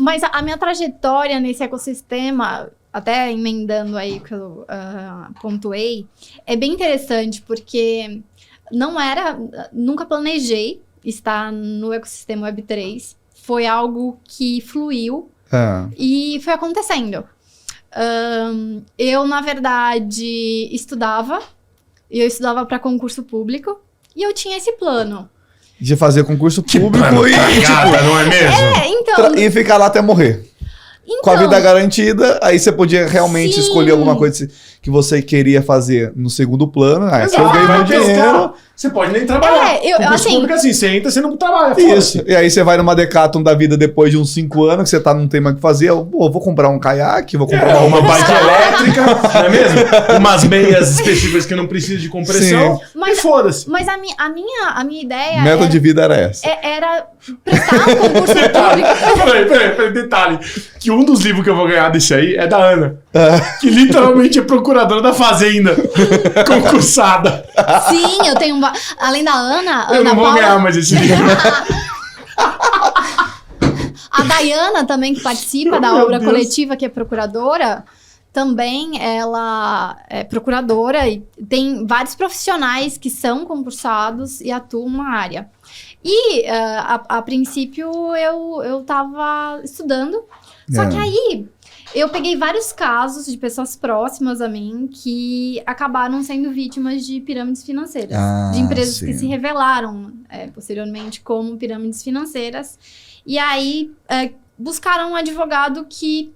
Mas a minha trajetória nesse ecossistema, até emendando aí que eu pontuei, é bem interessante, porque nunca planejei estar no ecossistema Web3. Foi algo que fluiu e foi acontecendo. Eu, na verdade, estudava para concurso público e eu tinha esse plano. De fazer concurso público não é mesmo? Então... E ficar lá até morrer. Com a vida garantida, aí você podia realmente escolher alguma coisa que você queria fazer no segundo plano. Aí você ganha meu dinheiro. Você pode nem trabalhar. Assim, público assim, você entra, você não trabalha. Isso. E aí você vai numa Decathlon da vida depois de uns 5 anos, que você tá num tema o que fazer. Vou comprar um caiaque, vou comprar uma bike elétrica, não é mesmo? Umas meias específicas que não precisam de compressão. Mas, e foda-se. Mas a minha ideia... Meta de vida era essa. Era prestar um concurso público. Peraí, detalhe. Que um dos livros que eu vou ganhar desse aí é da Ana. Que literalmente é procuradora da Fazenda. Concursada. Sim, eu tenho... Além da Ana... Eu não vou Paula... ganhar mais esse livro. A Dayana também, que participa da obra coletiva, que é procuradora... Também ela é procuradora e tem vários profissionais que são concursados e atuam na área. E, a princípio, eu estava estudando. Só que aí, eu peguei vários casos de pessoas próximas a mim que acabaram sendo vítimas de pirâmides financeiras. De empresas que se revelaram posteriormente como pirâmides financeiras. E aí, buscaram um advogado que...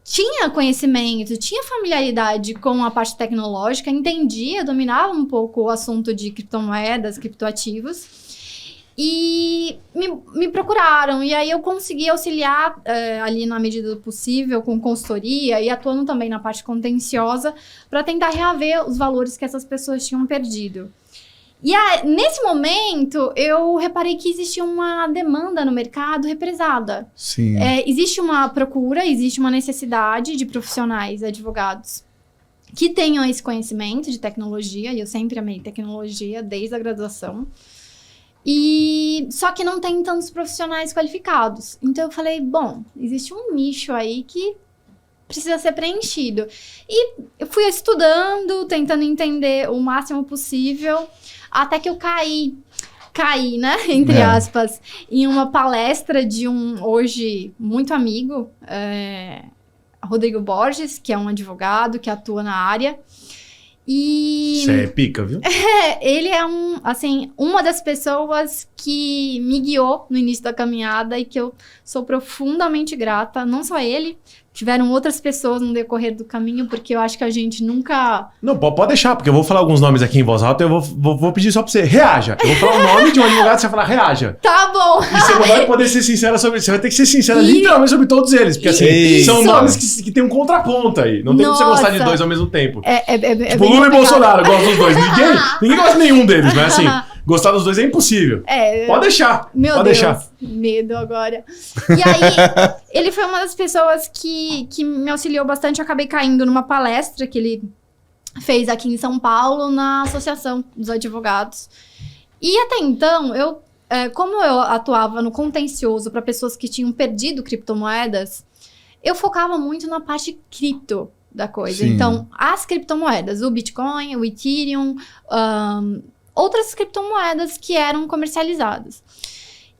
tinha conhecimento, tinha familiaridade com a parte tecnológica, entendia, dominava um pouco o assunto de criptomoedas, criptoativos, e me procuraram. E aí eu consegui auxiliar ali na medida do possível com consultoria e atuando também na parte contenciosa para tentar reaver os valores que essas pessoas tinham perdido. E nesse momento, eu reparei que existia uma demanda no mercado represada. Sim. Existe uma procura, existe uma necessidade de profissionais, advogados, que tenham esse conhecimento de tecnologia, e eu sempre amei tecnologia, desde a graduação. Só que não tem tantos profissionais qualificados. Então, eu falei, bom, existe um nicho aí que precisa ser preenchido. E eu fui estudando, tentando entender o máximo possível, até que eu caí, né, entre aspas, em uma palestra de um hoje muito amigo, Rodrigo Borges, que é um advogado que atua na área. E você é pica, viu? Ele é uma das pessoas que me guiou no início da caminhada e que eu sou profundamente grata, não só ele. Tiveram outras pessoas no decorrer do caminho, porque eu acho que a gente nunca... Não, pode deixar, porque eu vou falar alguns nomes aqui em voz alta e eu vou pedir só pra você. Reaja. Eu vou falar o nome de um advogado e você vai falar reaja. Tá bom. E você não vai poder ser sincera sobre isso. Você vai ter que ser sincera literalmente sobre todos eles. Porque assim, são nomes que tem um contraponto aí. Não tem como você gostar de dois ao mesmo tempo. Tipo, Lula e Bolsonaro, eu gosto dos dois. Ninguém gosta de nenhum deles, mas assim... Gostar dos dois é impossível. Pode deixar. Meu Deus, medo agora. E aí, ele foi uma das pessoas que me auxiliou bastante. Eu acabei caindo numa palestra que ele fez aqui em São Paulo, na Associação dos Advogados. E até então, como eu atuava no contencioso para pessoas que tinham perdido criptomoedas, eu focava muito na parte cripto da coisa. Sim. Então, as criptomoedas, o Bitcoin, o Ethereum... outras criptomoedas que eram comercializadas.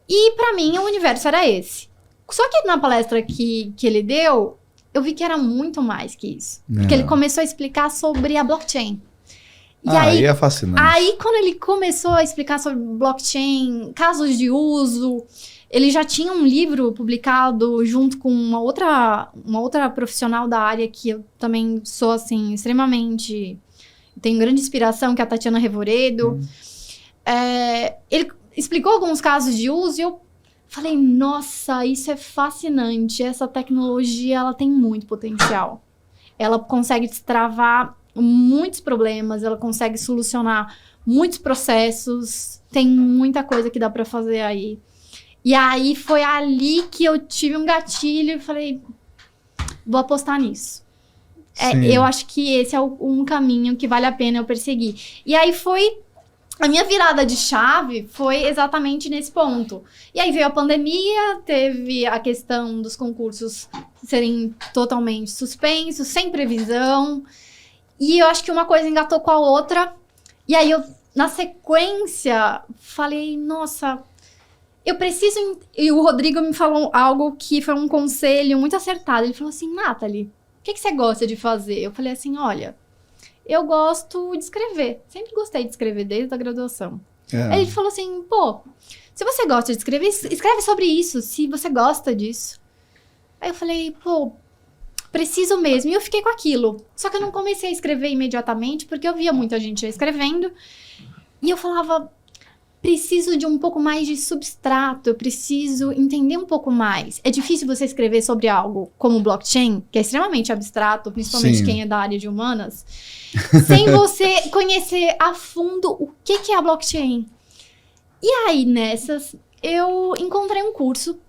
E para mim o universo era esse. Só que na palestra que ele deu, eu vi que era muito mais que isso. Porque ele começou a explicar sobre a blockchain. E aí é fascinante. Aí quando ele começou a explicar sobre blockchain, casos de uso, ele já tinha um livro publicado junto com uma outra profissional da área que eu também sou assim extremamente... Tenho grande inspiração, que é a Tatiana Revoredo. Ele explicou alguns casos de uso e eu falei, nossa, isso é fascinante. Essa tecnologia, ela tem muito potencial. Ela consegue destravar muitos problemas, ela consegue solucionar muitos processos. Tem muita coisa que dá para fazer aí. E aí, foi ali que eu tive um gatilho e falei, vou apostar nisso. Eu acho que esse é um caminho que vale a pena eu perseguir. E aí foi a minha virada de chave foi exatamente nesse ponto. E aí veio a pandemia, teve a questão dos concursos serem totalmente suspensos, sem previsão. E eu acho que uma coisa engatou com a outra. E aí eu, na sequência, falei, nossa, eu preciso... E o Rodrigo me falou algo que foi um conselho muito acertado. Ele falou assim, Nathalie, o que você gosta de fazer? Eu falei assim, olha... Eu gosto de escrever. Sempre gostei de escrever, desde a graduação. Aí ele falou assim, pô, se você gosta de escrever, escreve sobre isso, se você gosta disso. Aí eu falei, pô, preciso mesmo. E eu fiquei com aquilo. Só que eu não comecei a escrever imediatamente, porque eu via muita gente já escrevendo. E eu falava, preciso de um pouco mais de substrato, eu preciso entender um pouco mais. É difícil você escrever sobre algo como blockchain, que é extremamente abstrato, principalmente quem é da área de humanas, sem você conhecer a fundo o que é a blockchain. E aí, nessas, eu encontrei um curso,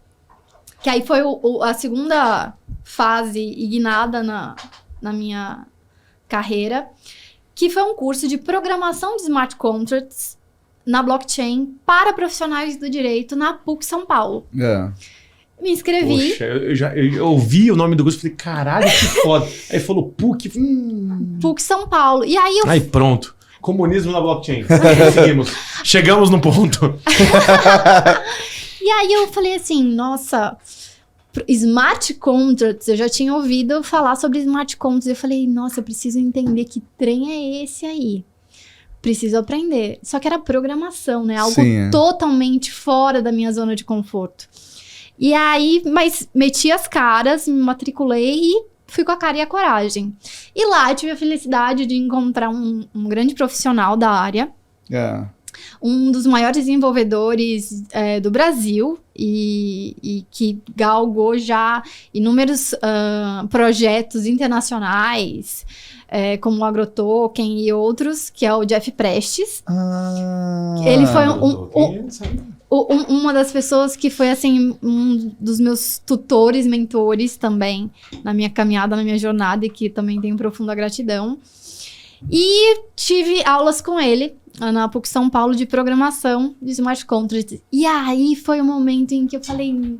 que aí foi a segunda fase ignada na minha carreira, que foi um curso de programação de smart contracts na blockchain para profissionais do direito na PUC São Paulo. Me inscrevi. Poxa, eu ouvi o nome do curso e falei, caralho, que foda. Aí falou PUC. PUC São Paulo. E aí Aí pronto. Comunismo na blockchain. Conseguimos. Chegamos no ponto. E aí eu falei assim, nossa, smart contracts, eu já tinha ouvido falar sobre smart contracts. Eu falei, nossa, eu preciso entender que trem é esse aí. Preciso aprender. Só que era programação, né? Algo totalmente fora da minha zona de conforto. E aí, mas meti as caras, me matriculei e fui com a cara e a coragem. E lá eu tive a felicidade de encontrar um grande profissional da área. Um dos maiores desenvolvedores do Brasil e que galgou já inúmeros projetos internacionais, como o AgroToken e outros, que é o Jeff Prestes. Ele foi uma das pessoas que foi, assim, um dos meus tutores, mentores também, na minha caminhada, na minha jornada, e que também tenho profunda gratidão. E tive aulas com ele na PUC São Paulo de programação de smart contracts. E aí foi o momento em que eu falei,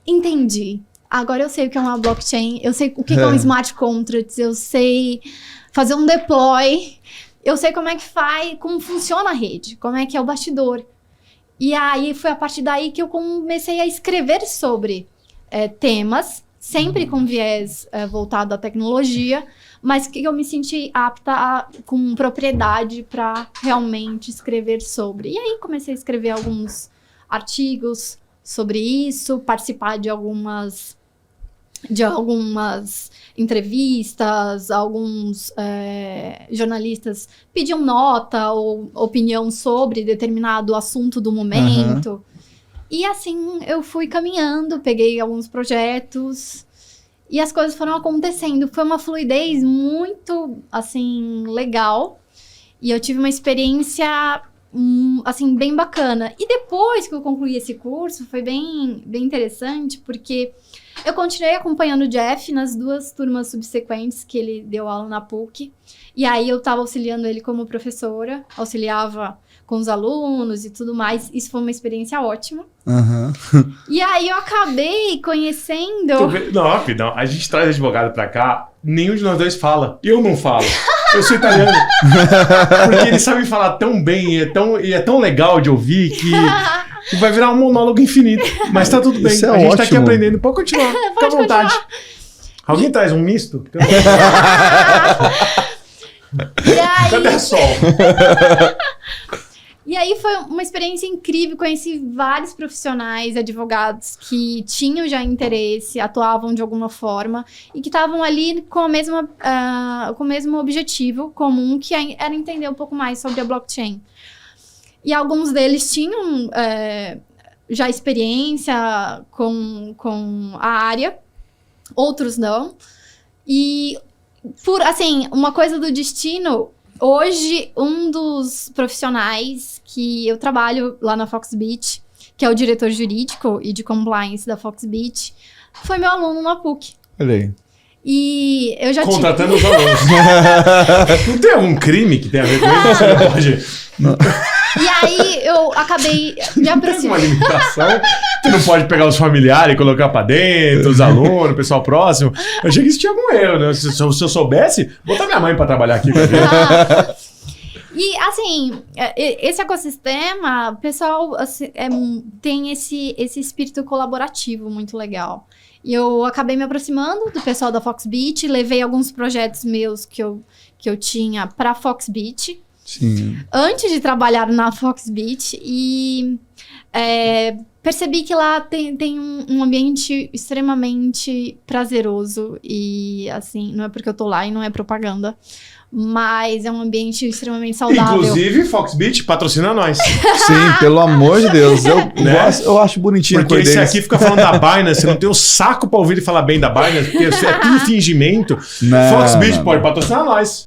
entendi. Agora eu sei o que é uma blockchain, eu sei o que é um smart contracts, eu sei fazer um deploy, eu sei como é que faz, como funciona a rede, como é que é o bastidor. E aí foi a partir daí que eu comecei a escrever sobre temas, sempre com viés voltado à tecnologia, mas que eu me senti apta com propriedade para realmente escrever sobre. E aí comecei a escrever alguns artigos sobre isso, participar de algumas entrevistas, alguns jornalistas pediam nota ou opinião sobre determinado assunto do momento. E assim eu fui caminhando, peguei alguns projetos e as coisas foram acontecendo. Foi uma fluidez muito, assim, legal. E eu tive uma experiência, assim, bem bacana. E depois que eu concluí esse curso, foi bem interessante, porque eu continuei acompanhando o Jeff nas 2 turmas subsequentes que ele deu aula na PUC. E aí eu estava auxiliando ele como professora, auxiliava com os alunos e tudo mais. Isso foi uma experiência ótima. E aí eu acabei conhecendo... Não, a gente traz advogado pra cá, nenhum de nós dois fala. Eu não falo. Eu sou italiano. Porque eles sabem falar tão bem e é tão legal de ouvir que vai virar um monólogo infinito. Mas tá tudo bem. Isso é a gente ótimo. Tá aqui aprendendo. Pode continuar. Fica à vontade. Alguém traz um misto? E aí... Cadê a sol? E aí foi uma experiência incrível, conheci vários profissionais, advogados que tinham já interesse, atuavam de alguma forma e que estavam ali com o mesmo objetivo comum, que era entender um pouco mais sobre a blockchain. E alguns deles tinham já experiência com a área, outros não. E, assim, uma coisa do destino... Hoje, um dos profissionais que eu trabalho lá na Foxbit, que é o diretor jurídico e de compliance da Foxbit, foi meu aluno na PUC. Olha aí. E eu já Contratando os alunos. Não tem algum crime que tem a ver com isso? Você não pode... Não. E aí eu acabei me aproximando. Tem uma limitação? Você não pode pegar os familiares e colocar pra dentro, os alunos, o pessoal próximo. Eu achei que isso tinha algum erro, né? Se eu soubesse, botar minha mãe pra trabalhar aqui. E, assim, esse ecossistema, o pessoal assim, tem esse espírito colaborativo muito legal. E eu acabei me aproximando do pessoal da Foxbit, levei alguns projetos meus que eu tinha pra Foxbit. Sim. Antes de trabalhar na Foxbit e percebi que lá tem um ambiente extremamente prazeroso e assim, não é porque eu tô lá e não é propaganda, mas é um ambiente extremamente saudável. Inclusive, Foxbit patrocina nós. Sim, pelo amor de Deus. Eu acho bonitinho a porque coisa esse deles. aqui fica falando da Binance, você não tem o saco pra ouvir ele falar bem da Binance, porque é tudo fingimento. Foxbit pode patrocinar nós.